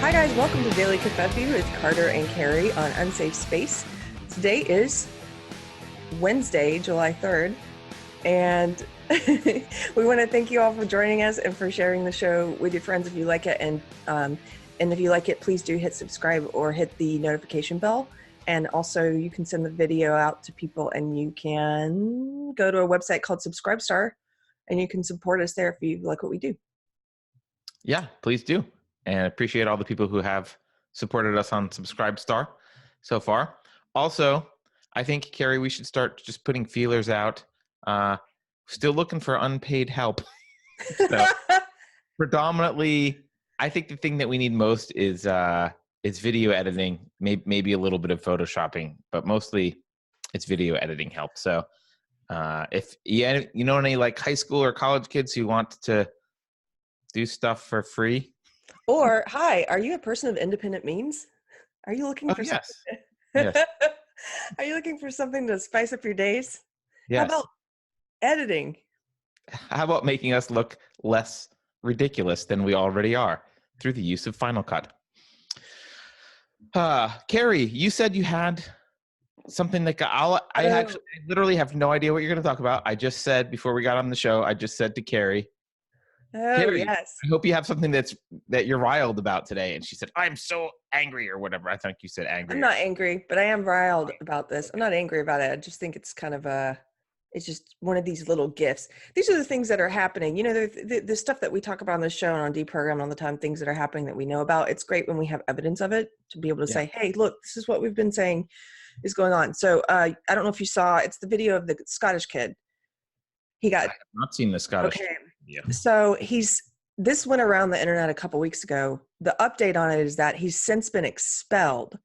Hi guys, welcome to Daily Covfefe with Carter and Keri on Unsafe Space. Today is Wednesday, July 3rd, and we want to thank you all for joining us and for sharing the show with your friends if you like it. And if you like it, please do hit subscribe or hit the notification bell. And also you can send the video out to people, and you can go to a website called Subscribestar and you can support us there if you like what we do. Yeah, please do. And appreciate all the people who have supported us on Subscribestar so far. Also, I think, Keri, we should start just putting feelers out. Still looking for unpaid help. So, predominantly, I think the thing that we need most is video editing, maybe a little bit of photoshopping, but mostly it's video editing help. So if you know any like high school or college kids who want to do stuff for free. Or, hi, are you a person of independent means? Are you looking for yes. something? Yes. Are you looking for something to spice up your days? Yes. How about editing? How about making us look less ridiculous than we already are through the use of Final Cut? Keri, you said you had something that I literally have no idea what you're going to talk about. I just said before we got on the show, I just said to Keri, Keri, yes. I hope you have something that you're riled about today. And she said, I'm so angry or whatever. I think you said angry. I'm not angry, but I am riled about this. I'm not angry about it. I just think it's kind of it's just one of these little gifts. These are the things that are happening. You know, the stuff that we talk about on the show and on Deprogram all the time, things that are happening that we know about. It's great when we have evidence of it to be able to say, hey, look, this is what we've been saying is going on. So I don't know if you saw, it's the video of the Scottish kid. I have not seen the Scottish video. So this went around the internet a couple weeks ago. The update on it is that he's since been expelled.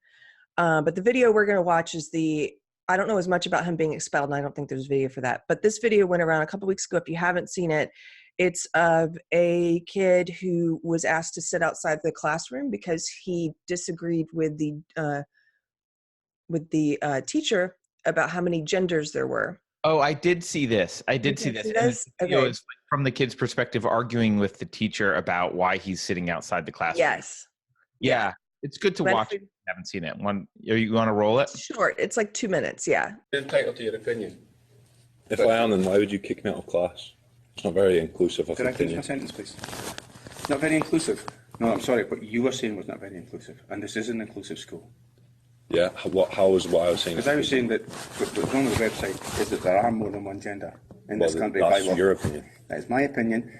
But the video we're going to watch is I don't know as much about him being expelled, and I don't think there's video for that. But this video went around a couple weeks ago. If you haven't seen it, it's of a kid who was asked to sit outside the classroom because he disagreed with the teacher about how many genders there were. Oh, I did see this. And the video is from the kid's perspective, arguing with the teacher about why he's sitting outside the classroom. Yes. Yeah. It's good to watch if you haven't seen it. You want to roll it? Short. It's like 2 minutes. Yeah. You're entitled to your opinion. If I am, then why would you kick me out of class? It's not very inclusive of opinion. Can I finish my sentence, please? Not very inclusive. No, I'm sorry. What you were saying was not very inclusive. And this is an inclusive school. Yeah, how was what I was saying? Because I was saying that what's wrong with the website is that there are more than one gender in this country. That's your opinion. That is my opinion,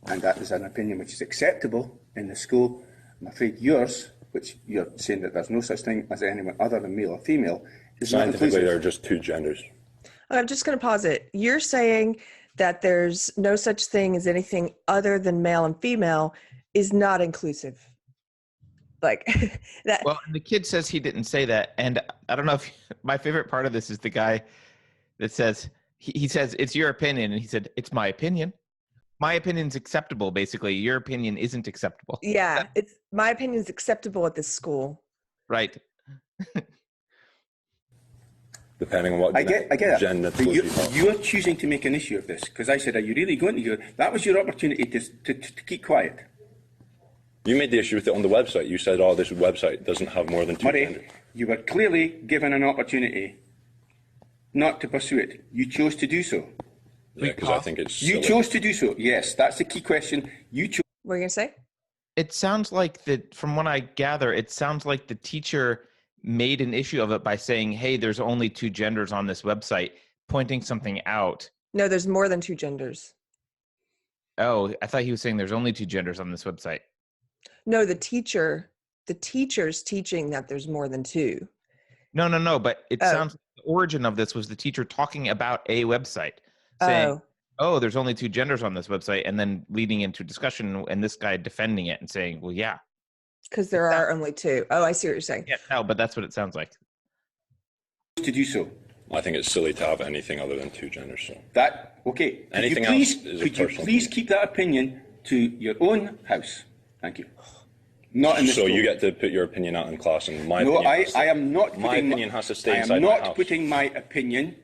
and that is an opinion which is acceptable in the school. I'm afraid yours, which you're saying that there's no such thing as anyone other than male or female, is not inclusive. Scientifically, there are just two genders. I'm just going to pause it. You're saying that there's no such thing as anything other than male and female is not inclusive. Like that. Well, the kid says he didn't say that, and I don't know if my favorite part of this is the guy that says he says it's your opinion, and he said it's my opinion. My opinion's acceptable. Basically, your opinion isn't acceptable. Yeah, it's my opinion's acceptable at this school. Right. Depending on what I get it. You're choosing to make an issue of this because I said, "Are you really going to?" That was your opportunity to keep quiet. You made the issue with it on the website. You said, oh, this website doesn't have more than two genders. You were clearly given an opportunity not to pursue it. You chose to do so. Yeah, because I think it's silly. You chose to do so. Yes, that's the key question. You chose. What are you going to say? It sounds like from what I gather, it sounds like the teacher made an issue of it by saying, hey, there's only two genders on this website, pointing something out. No, there's more than two genders. Oh, I thought he was saying there's only two genders on this website. No, the teacher's teaching that there's more than two. No, but it sounds like the origin of this was the teacher talking about a website, saying, oh, there's only two genders on this website, and then leading into discussion, and this guy defending it and saying, well, yeah. Because there are only two. Oh, I see what you're saying. Yeah, no, but that's what it sounds like. To do so. I think it's silly to have anything other than two genders. So okay. Anything else is a personal opinion. Could you please keep that opinion to your own house? Thank you. Not in the school. So you get to put your opinion out in class, and my opinion. No, I am not. My opinion has to stay inside my house. I am not putting my opinion.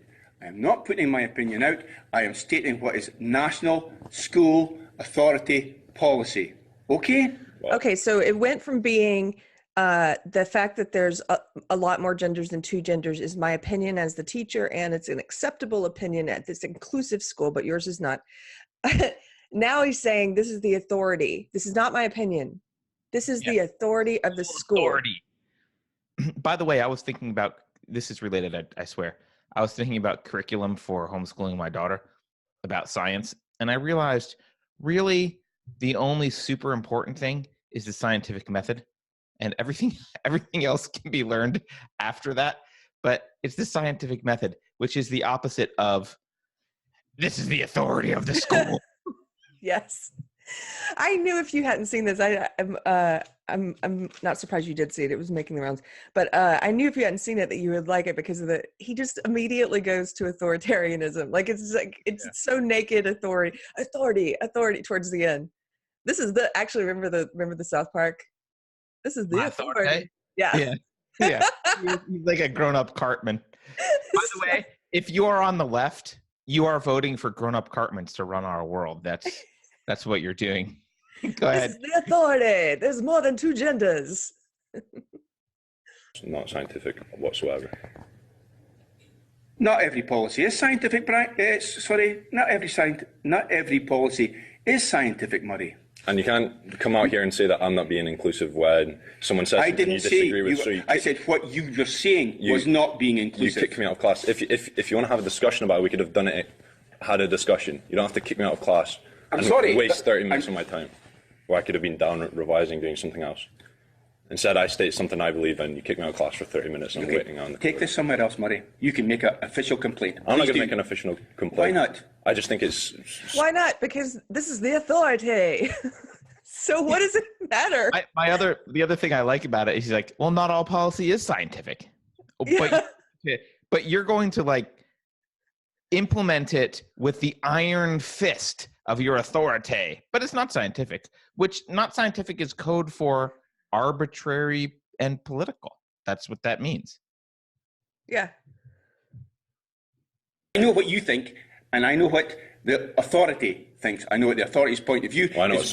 I am not putting my opinion out. I am stating what is national school authority policy. Okay? Wow. Okay, so it went from being the fact that there's a lot more genders than two genders is my opinion as the teacher, and it's an acceptable opinion at this inclusive school, but yours is not. Now he's saying this is the authority. This is not my opinion. This is the authority of the school. Authority. By the way, I was thinking about, this is related, I swear. I was thinking about curriculum for homeschooling my daughter about science, and I realized really the only super important thing is the scientific method, and everything else can be learned after that. But it's the scientific method, which is the opposite of this is the authority of the school. Yes. I knew if you hadn't seen this, I'm not surprised you did see it. It was making the rounds, but I knew if you hadn't seen it that you would like it because of he just immediately goes to authoritarianism. Like it's so naked authority towards the end. This is actually remember the South Park. This is the authority. Yeah. He's like a grown-up Cartman. By the way, if you are on the left, you are voting for grown-up Cartmans to run our world. That's what you're doing. Go ahead. This is the authority. There's more than two genders. It's not scientific whatsoever. Not every policy is scientific, Brian. Not every policy is scientific, Murray. And you can't come out here and say that I'm not being inclusive when someone says I something didn't you disagree with. say. I said what you were saying was not being inclusive. You kicked me out of class. If you want to have a discussion about it, we could have done it. Had a discussion. You don't have to kick me out of class. I'm sorry. Waste 30 minutes of my time, where I could have been down revising, doing something else. Instead, I state something I believe in. You kick me out of class for 30 minutes. And I'm waiting on. Take this somewhere else, Murray. You can make an official complaint. I'm not going to make an official complaint. Why not? I just think it's. Why not? Because this is the authority. So what does it matter? The other thing I like about it is he's like, well, not all policy is scientific, but you're going to like implement it with the iron fist of your authority, but it's not scientific, which not scientific is code for arbitrary and political. That's what that means. Yeah. I know what you think, and I know what the authority thinks. I know what the authority's point of view is.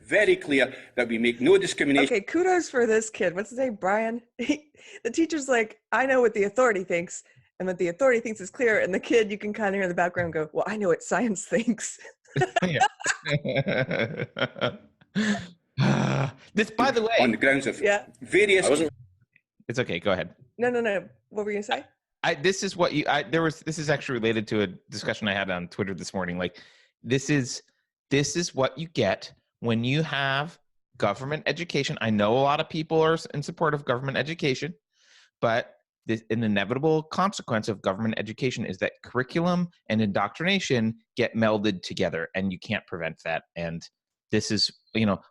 Very clear that we make no discrimination. Okay, kudos for this kid. What's his name? Brian. The teacher's like, I know what the authority thinks, and what the authority thinks is clear. And the kid, you can kind of hear in the background go, well, I know what science thinks. This, by the way, on the grounds of various. It's okay. Go ahead. No. What were you gonna say? This is actually related to a discussion I had on Twitter this morning. Like, this is what you get when you have government education. I know a lot of people are in support of government education, but an inevitable consequence of government education is that curriculum and indoctrination get melded together, and you can't prevent that. And this is,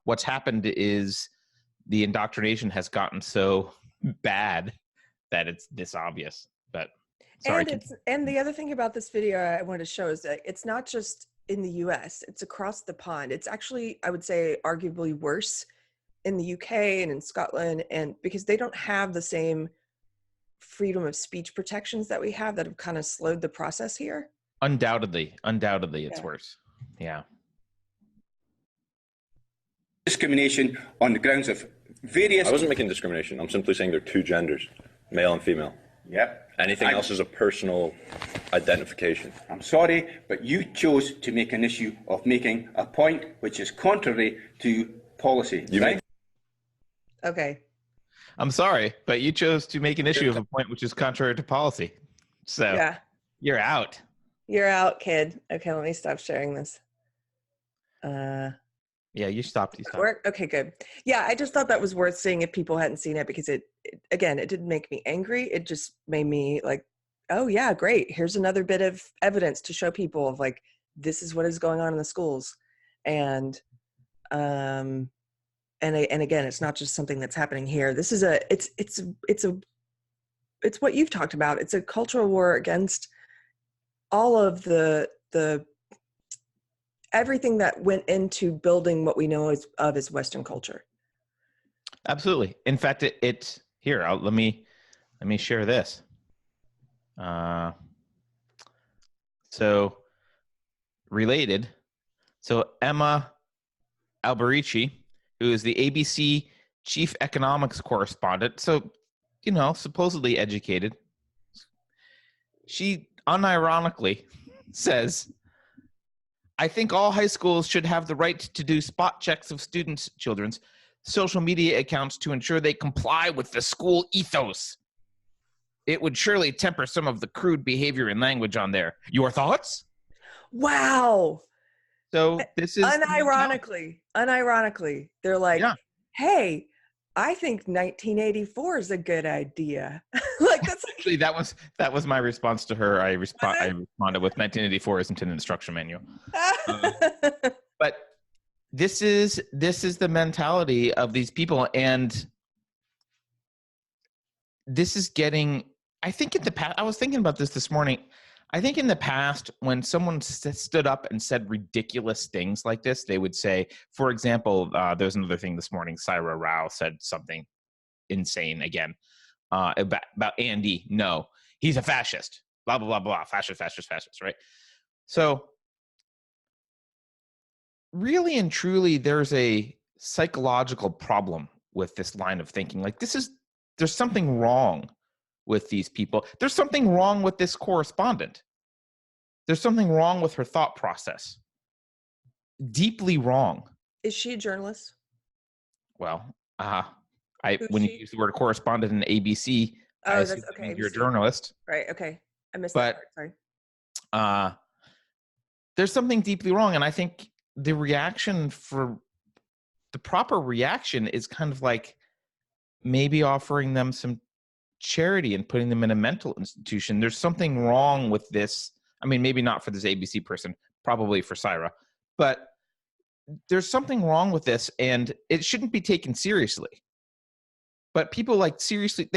what's happened is the indoctrination has gotten so bad that it's this obvious. But sorry. And the other thing about this video I wanted to show is that it's not just in the US, it's across the pond. It's actually, I would say, arguably worse in the UK and in Scotland, and because they don't have the same freedom of speech protections that we have that have kind of slowed the process here. Undoubtedly it's worse. Yeah. Discrimination on the grounds of various. I wasn't making discrimination. I'm simply saying there are two genders, male and female. Yep. Anything else is a personal identification. I'm sorry, but you chose to make an issue of making a point which is contrary to policy. Right? Okay. I'm sorry, but you chose to make an issue of a point which is contrary to policy. So you're out. You're out, kid. Okay, let me stop sharing this. Yeah, you stopped. Work? Okay, good. Yeah, I just thought that was worth seeing if people hadn't seen it, because it didn't make me angry. It just made me like, oh yeah, great. Here's another bit of evidence to show people of like, this is what is going on in the schools. And again, it's not just something that's happening here. This is it's what you've talked about. It's a cultural war against all of the everything that went into building what we know as Western culture. Absolutely. In fact, it's here. Let me share this. So related. So Emma Alberici who is the ABC chief economics correspondent, so, supposedly educated, she unironically says, I think all high schools should have the right to do spot checks of children's social media accounts to ensure they comply with the school ethos. It would surely temper some of the crude behavior and language on there. Your thoughts? Wow. So this is Unironically, they're like, yeah. hey, I think 1984 is a good idea. Like that's like, Actually, that was my response to her. I responded with 1984 isn't an instruction manual. But this is the mentality of these people, and this is getting. I think in the past, I was thinking about this morning. I think in the past, when someone stood up and said ridiculous things like this, they would say, for example, there's another thing this morning. Saira Rao said something insane again about Andy. No, he's a fascist. Blah blah blah blah. Fascist. Right. So really and truly, there's a psychological problem with this line of thinking. Like there's something wrong with these people. There's something wrong with this correspondent. There's something wrong with her thought process. Deeply wrong. Is she a journalist? Well, when you use the word correspondent in ABC, I assume that means you're a journalist. Right. Okay. I missed that part. Sorry. There's something deeply wrong, and I think the proper reaction is kind of like maybe offering them some charity and putting them in a mental institution. There's something wrong with this. I mean, maybe not for this ABC person, probably for Saira, but there's something wrong with this, and it shouldn't be taken seriously. But people they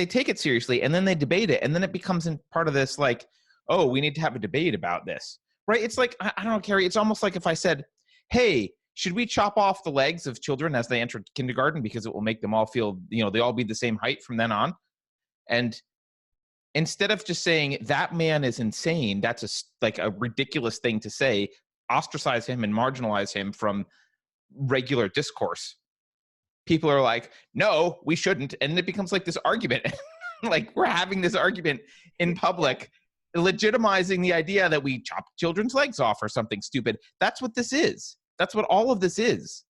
take it seriously, and then they debate it, and then it becomes part of this like, oh, we need to have a debate about this, right? It's like, I don't know, Keri, it's almost like if I said, hey, should we chop off the legs of children as they enter kindergarten because it will make them all feel, they all be the same height from then on? And instead of just saying that man is insane, that's a ridiculous thing to say, ostracize him and marginalize him from regular discourse, people are like, no, we shouldn't. And it becomes like this argument. Like we're having this argument in public, legitimizing the idea that we chop children's legs off or something stupid. That's what this is. That's what all of this is.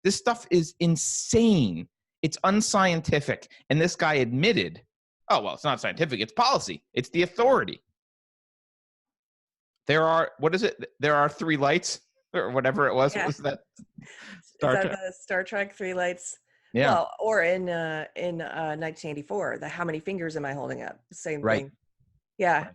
This stuff is insane. It's unscientific. And this guy admitted, oh, well, it's not scientific. It's policy. It's the authority. There are 3 lights or whatever it was. Yeah. What was that? Star Trek 3 lights? Yeah. Well, or in 1984, the how many fingers am I holding up? Same thing. Yeah. Right.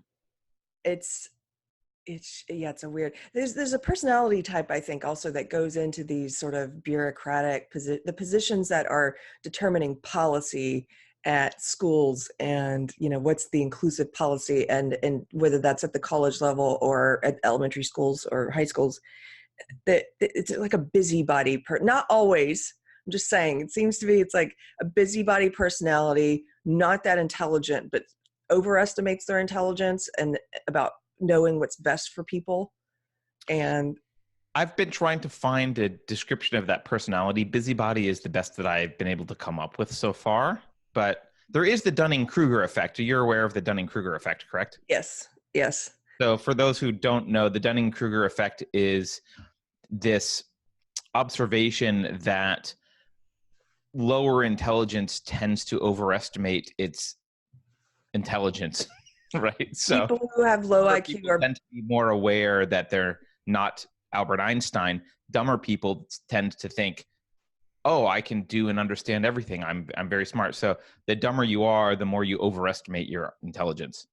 It's a weird. There's a personality type, I think, also that goes into these sort of bureaucratic the positions that are determining policy at schools, and what's the inclusive policy, and whether that's at the college level or at elementary schools or high schools. That it's like a busybody not always. I'm just saying, it seems to be it's like a busybody personality, not that intelligent, but overestimates their intelligence and about knowing what's best for people. And I've been trying to find a description of that personality. Busybody is the best that I've been able to come up with so far, but there is the Dunning-Kruger effect. You're aware of the Dunning-Kruger effect, correct? Yes. So for those who don't know, the Dunning-Kruger effect is this observation that lower intelligence tends to overestimate its intelligence, right? So people who have low IQ tend to be more aware that they're not Albert Einstein. Dumber people tend to think, oh, I can do and understand everything. I'm very smart. So the dumber you are, the more you overestimate your intelligence.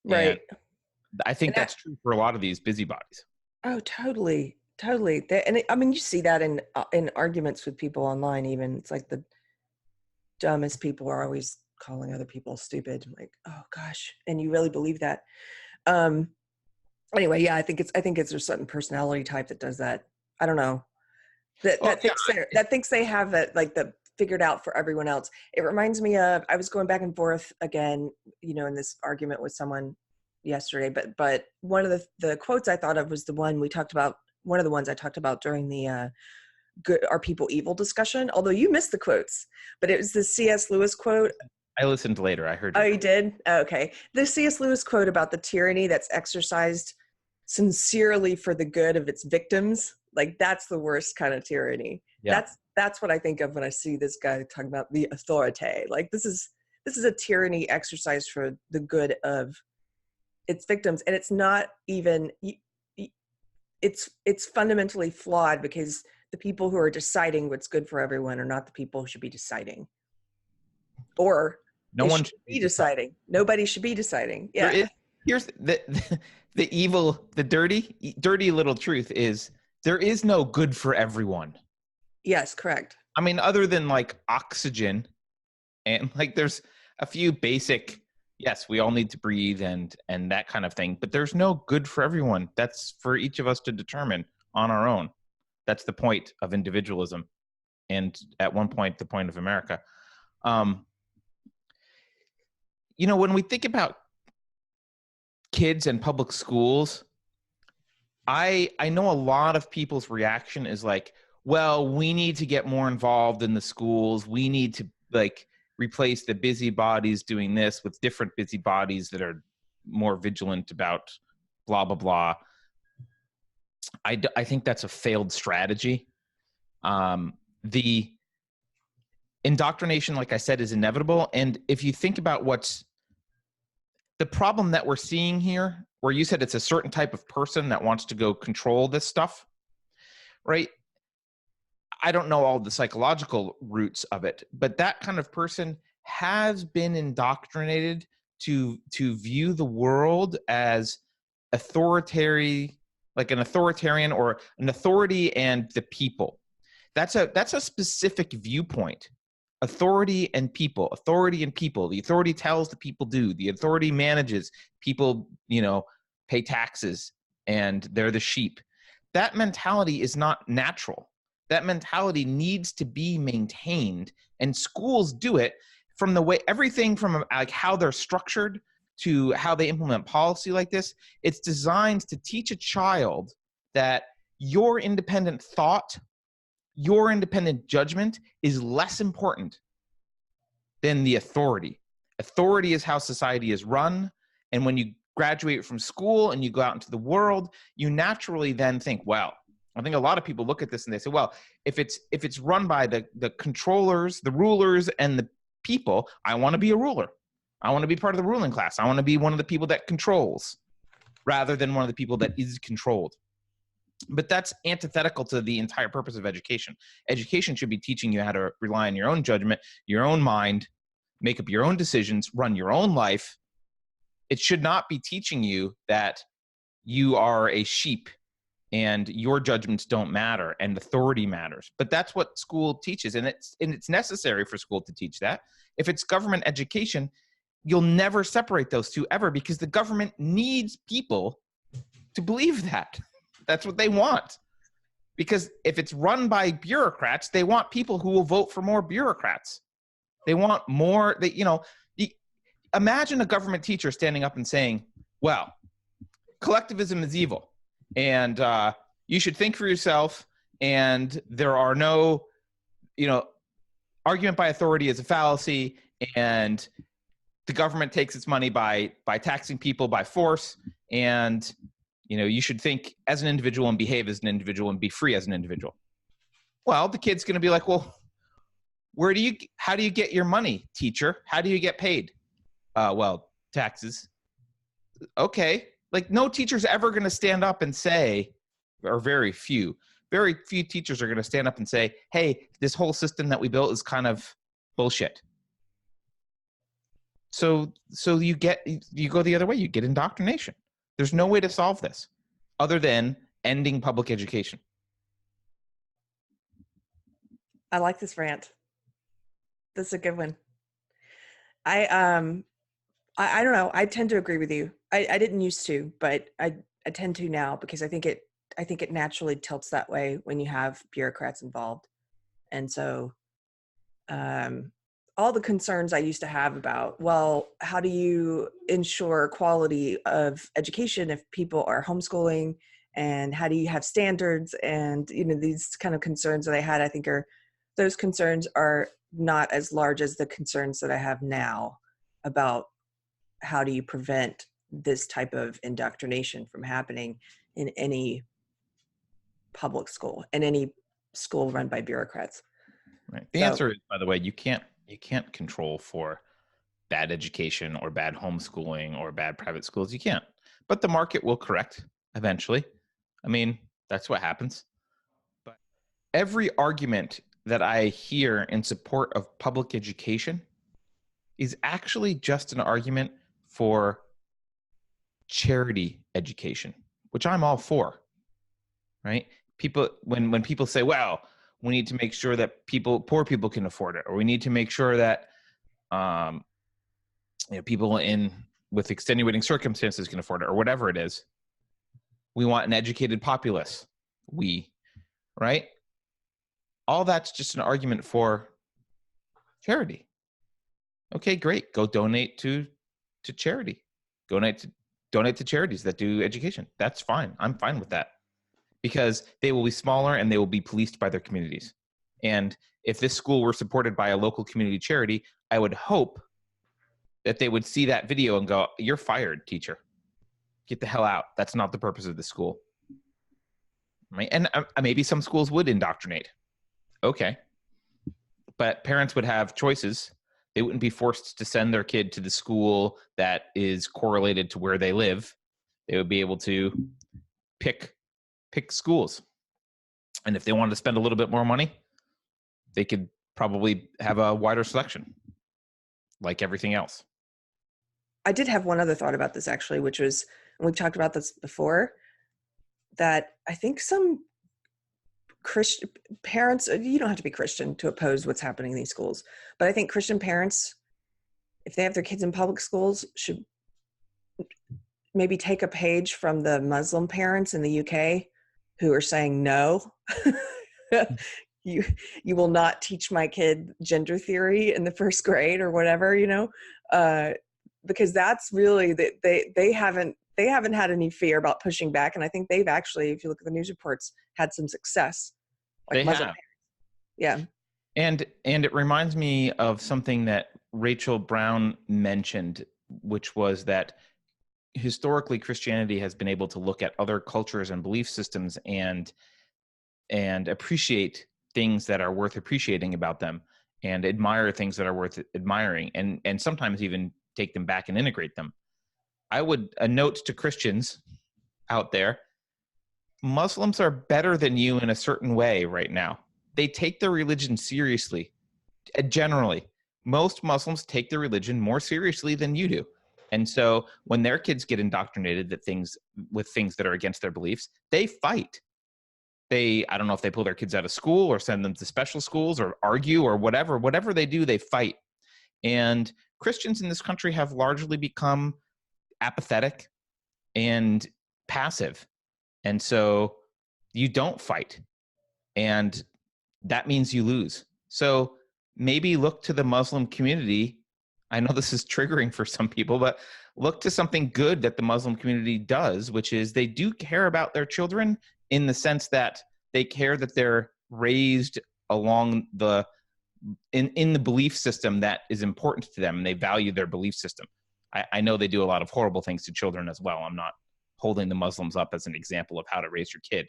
Right. And I think that's true for a lot of these busybodies. Oh, totally. I mean, you see that in arguments with people online. Even it's like the dumbest people are always calling other people stupid. Like, oh gosh, and you really believe that? Anyway, yeah, I think it's there's a certain personality type that does that. I don't know. That thinks they have that, like, the figured out for everyone else. It reminds me of, I was going back and forth again, in this argument with someone yesterday, but one of the quotes I thought of was the one we talked about, one of the ones I talked about during the good, are people evil discussion, although you missed the quotes, but it was the C.S. Lewis quote. I listened later. I heard. Oh, you did? Okay. The C.S. Lewis quote about the tyranny that's exercised sincerely for the good of its victims. Like, that's the worst kind of tyranny. Yeah. That's what I think of when I see this guy talking about the authority. Like, this is a tyranny exercised for the good of its victims. And it's not even, it's fundamentally flawed, because the people who are deciding what's good for everyone are not the people who should be deciding. Or No one should be deciding. Nobody should be deciding. Yeah. Here's the evil, the dirty little truth is there is no good for everyone. Yes, correct. I mean, other than like oxygen, and like there's a few basic, yes, we all need to breathe and that kind of thing, but there's no good for everyone. That's for each of us to determine on our own. That's the point of individualism, and at one point, the point of America. You know, when we think about kids and public schools, I know a lot of people's reaction is like, well, we need to get more involved in the schools. We need to like replace the busybodies doing this with different busybodies that are more vigilant about blah, blah, blah. I think that's a failed strategy. The indoctrination, like I said, is inevitable. And if you think about what's the problem that we're seeing here, where you said it's a certain type of person that wants to go control this stuff, right? I don't know all the psychological roots of it, but that kind of person has been indoctrinated to view the world as authoritarian, like an authoritarian or an authority and the people. That's a specific viewpoint. Authority and people. The authority tells the people do. The authority manages. People, pay taxes and they're the sheep. That mentality is not natural. That mentality needs to be maintained, and schools do it from the way, everything from like how they're structured to how they implement policy like this. It's designed to teach a child that your independent thought, your independent judgment is less important than the authority. Authority is how society is run. And when you graduate from school and you go out into the world, you naturally then think, well, I think a lot of people look at this and they say, well, if it's run by the controllers, the rulers, and the people, I want to be a ruler. I want to be part of the ruling class. I want to be one of the people that controls rather than one of the people that is controlled. But that's antithetical to the entire purpose of education. Education should be teaching you how to rely on your own judgment, your own mind, make up your own decisions, run your own life. It should not be teaching you that you are a sheep and your judgments don't matter and authority matters. But that's what school teaches, and it's necessary for school to teach that. If it's government education, you'll never separate those two ever, because the government needs people to believe that. That's what they want. Because if it's run by bureaucrats, they want people who will vote for more bureaucrats. They want more, imagine a government teacher standing up and saying, well, collectivism is evil, and you should think for yourself, and there are no, argument by authority is a fallacy, and the government takes its money by taxing people by force, and you should think as an individual and behave as an individual and be free as an individual. Well, the kid's going to be like, well, how do you get your money, teacher? How do you get paid? Well, taxes. Okay. Like, no teacher's ever going to stand up and say, or very few teachers are going to stand up and say, hey, this whole system that we built is kind of bullshit. So you go the other way, you get indoctrination. There's no way to solve this other than ending public education. I like this rant. That's a good one. I don't know. I tend to agree with you. I didn't used to, but I tend to now, because I think it naturally tilts that way when you have bureaucrats involved. And so all the concerns I used to have about, well, how do you ensure quality of education if people are homeschooling and how do you have standards, and these kind of concerns that I had, I think those concerns are not as large as the concerns that I have now about how do you prevent this type of indoctrination from happening in any public school, in any school run by bureaucrats. Right. The answer is, by the way, you can't control for bad education or bad homeschooling or bad private schools. You can't. But the market will correct eventually. I mean, that's what happens. But every argument that I hear in support of public education is actually just an argument for charity education, which I'm all for. Right? People, when people say, well, we need to make sure that poor people can afford it, or we need to make sure that people with extenuating circumstances can afford it, or whatever it is. We want an educated populace. Right? All that's just an argument for charity. Okay, great. Go donate to charity. Donate to charities that do education. That's fine. I'm fine with that, because they will be smaller and they will be policed by their communities. And if this school were supported by a local community charity, I would hope that they would see that video and go, "You're fired, teacher. Get the hell out. That's not the purpose of the school." Right? And maybe some schools would indoctrinate. Okay. But parents would have choices. They wouldn't be forced to send their kid to the school that is correlated to where they live. They would be able to pick schools. And if they wanted to spend a little bit more money, they could probably have a wider selection, like everything else. I did have one other thought about this, actually, which was, and we've talked about this before, that I think some Christian parents, you don't have to be Christian to oppose what's happening in these schools, but I think Christian parents, if they have their kids in public schools, should maybe take a page from the Muslim parents in the UK who are saying, no, you will not teach my kid gender theory in the first grade or whatever, because that's really they haven't had any fear about pushing back. And I think they've actually, if you look at the news reports, had some success. Like they have. Yeah. And it reminds me of something that Rachel Brown mentioned, which was that historically Christianity has been able to look at other cultures and belief systems and appreciate things that are worth appreciating about them, and admire things that are worth admiring, and sometimes even take them back and integrate them. A note to Christians out there: Muslims are better than you in a certain way right now. They take their religion seriously. Generally, most Muslims take their religion more seriously than you do. And so when their kids get indoctrinated with things that are against their beliefs, they fight. I don't know if they pull their kids out of school or send them to special schools or argue or whatever they do, they fight. And Christians in this country have largely become apathetic and passive. And so you don't fight. And that means you lose. So maybe look to the Muslim community. I know this is triggering for some people, but look to something good that the Muslim community does, which is they do care about their children in the sense that they care that they're raised along in the belief system that is important to them, and they value their belief system. I know they do a lot of horrible things to children as well. I'm not holding the Muslims up as an example of how to raise your kid.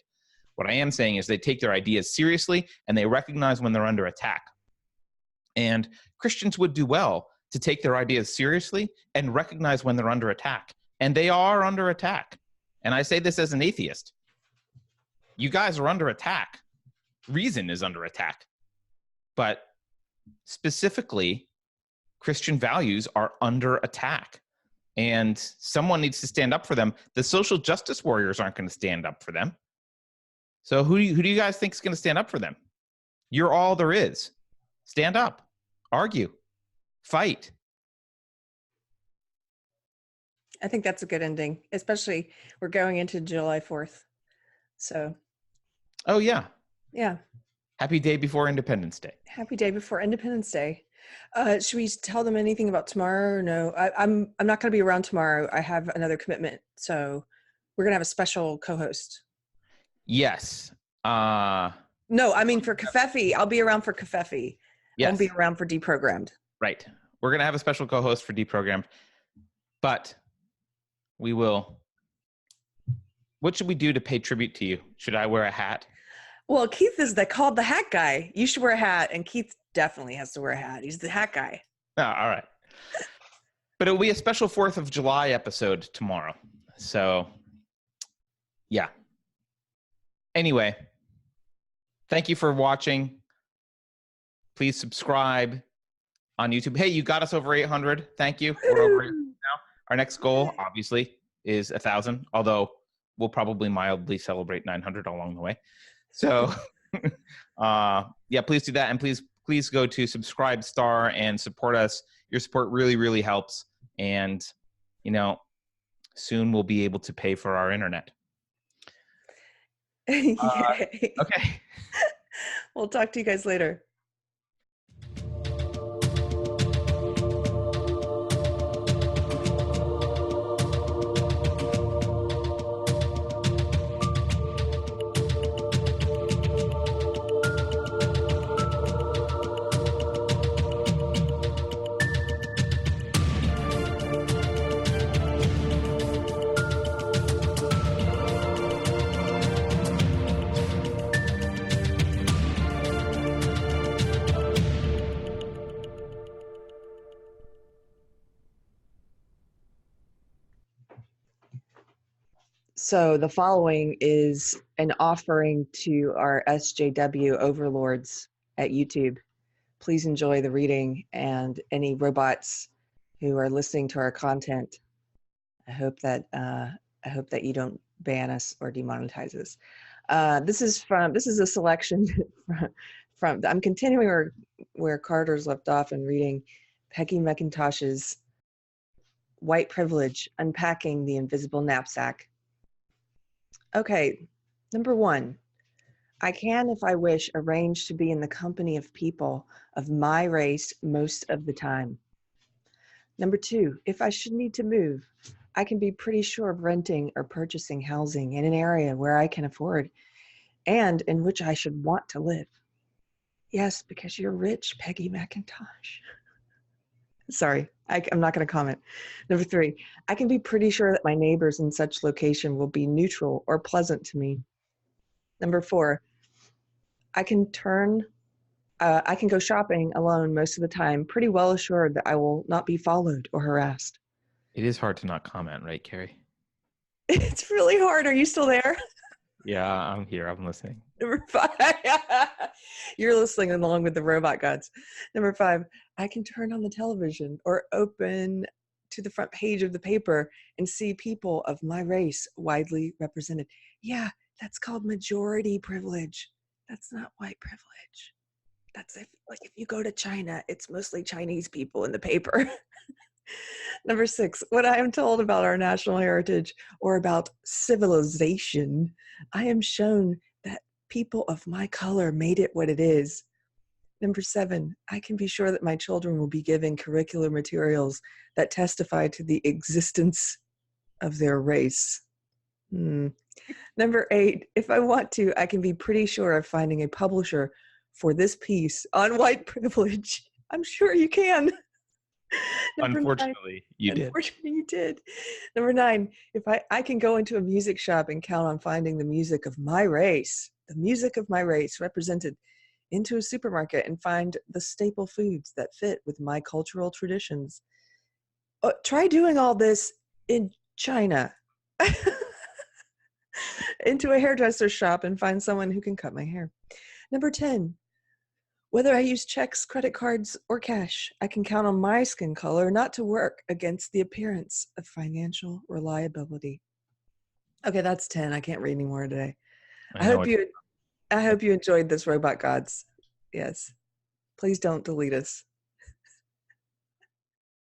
What I am saying is they take their ideas seriously and they recognize when they're under attack. And Christians would do well to take their ideas seriously and recognize when they're under attack. And they are under attack. And I say this as an atheist. You guys are under attack. Reason is under attack. But specifically, Christian values are under attack. And someone needs to stand up for them. The social justice warriors aren't going to stand up for them. So who do you guys think is going to stand up for them? You're all there is. Stand up. Argue. Fight. I think that's a good ending, especially we're going into July 4th. So. Oh, yeah. Yeah. Happy day before Independence Day. Happy day before Independence Day. Should we tell them anything about tomorrow? Or no, I'm not going to be around tomorrow. I have another commitment. So we're going to have a special co-host Yes. No, I mean for Kafefi. I'll be around for Kafefi. I Yes. won't be around for Deprogrammed. Right. We're going to have a special co-host for Deprogrammed, but we will. What should we do to pay tribute to you? Should I wear a hat? Well, Keith is called the hat guy. You should wear a hat, and Keith definitely has to wear a hat. He's the hat guy. Oh, all right. But it'll be a special 4th of July episode tomorrow. So, yeah. Anyway, thank you for watching. Please subscribe on YouTube. Hey, you got us over 800. Thank you. We're over 800 now. Our next goal, obviously, is 1,000, although we'll probably mildly celebrate 900 along the way. So, yeah, please do that. And please go to Subscribestar and support us. Your support really, really helps. And, soon we'll be able to pay for our internet. Okay. We'll talk to you guys later. So the following is an offering to our SJW overlords at YouTube. Please enjoy the reading, and any robots who are listening to our content, I hope that you don't ban us or demonetize us. This is a selection from I'm continuing where Carter's left off and reading Peggy McIntosh's White Privilege: Unpacking the Invisible Knapsack. Okay, number 1, I can, if I wish, arrange to be in the company of people of my race most of the time. Number 2, if I should need to move, I can be pretty sure of renting or purchasing housing in an area where I can afford and in which I should want to live. Yes, because you're rich, Peggy McIntosh. Sorry, I'm not going to comment. Number 3, I can be pretty sure that my neighbors in such location will be neutral or pleasant to me. Number 4, I can go shopping alone most of the time, pretty well assured that I will not be followed or harassed. It is hard to not comment, right, Keri? It's really hard. Are you still there? Yeah, I'm here. I'm listening. Number 5, you're listening along with the robot gods. Number 5, I can turn on the television or open to the front page of the paper and see people of my race widely represented. Yeah, that's called majority privilege. That's not white privilege. That's if you go to China, it's mostly Chinese people in the paper. Number 6, what I am told about our national heritage or about civilization, I am shown that people of my color made it what it is. Number 7, I can be sure that my children will be given curricular materials that testify to the existence of their race. Number 8, if I want to, I can be pretty sure of finding a publisher for this piece on white privilege. I'm sure you can. Unfortunately, you did. Unfortunately, you did. Number 9, if I can go into a music shop and count on finding the music of my race, represented into a supermarket and find the staple foods that fit with my cultural traditions. Try doing all this in China. Into a hairdresser shop and find someone who can cut my hair. Number 10, whether I use checks, credit cards, or cash, I can count on my skin color not to work against the appearance of financial reliability. Okay, that's 10. I can't read anymore today. I hope you enjoyed this, Robot Gods. Yes. Please don't delete us.